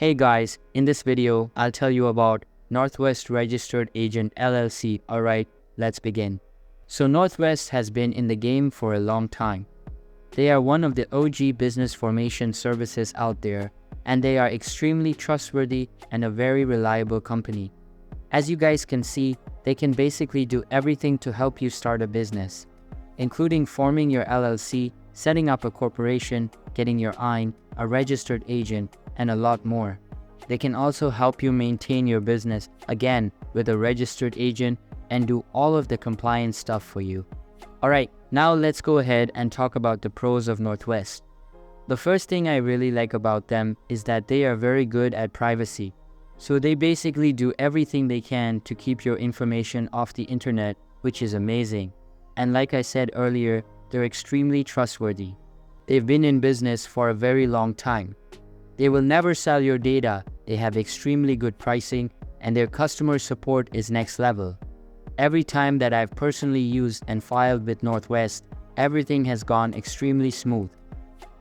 Hey guys, in this video, I'll tell you about Northwest Registered Agent LLC. Alright, let's begin. So Northwest has been in the game for a long time. They are one of the OG business formation services out there, and they are extremely trustworthy and a very reliable company. As you guys can see, they can basically do everything to help you start a business, including forming your LLC, setting up a corporation, getting your IN, a registered agent, and a lot more. They can also help you maintain your business, again, with a registered agent, and do all of the compliance stuff for you. Alright, now let's go ahead and talk about the pros of Northwest. The first thing I really like about them is that they are very good at privacy. So they basically do everything they can to keep your information off the internet, which is amazing. And like I said earlier, they're extremely trustworthy. They've been in business for a very long time. They will never sell your data, they have extremely good pricing, and their customer support is next level. Every time that I've personally used and filed with Northwest, everything has gone extremely smooth.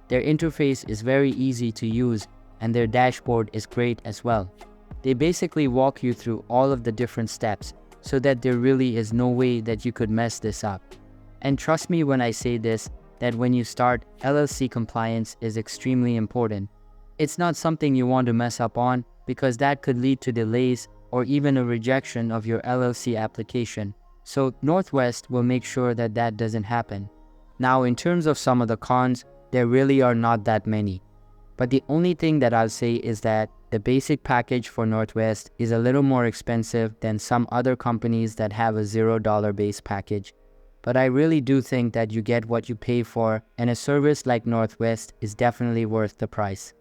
Their interface is very easy to use, and their dashboard is great as well. They basically walk you through all of the different steps, so that there really is no way that you could mess this up. And trust me when I say this, that when you start, LLC compliance is extremely important. It's not something you want to mess up on, because that could lead to delays or even a rejection of your LLC application. So Northwest will make sure that that doesn't happen. Now, in terms of some of the cons, there really are not that many. But the only thing that I'll say is that the basic package for Northwest is a little more expensive than some other companies that have a $0 base package. But I really do think that you get what you pay for, and a service like Northwest is definitely worth the price.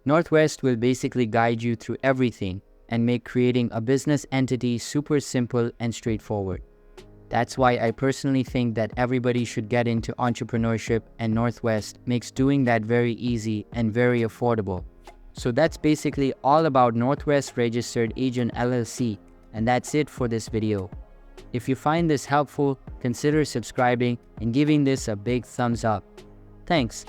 Northwest will basically guide you through everything and make creating a business entity super simple and straightforward. That's why I personally think that everybody should get into entrepreneurship, and Northwest makes doing that very easy and very affordable. So that's basically all about Northwest Registered Agent LLC, and that's it for this video. If you find this helpful, consider subscribing and giving this a big thumbs up. Thanks.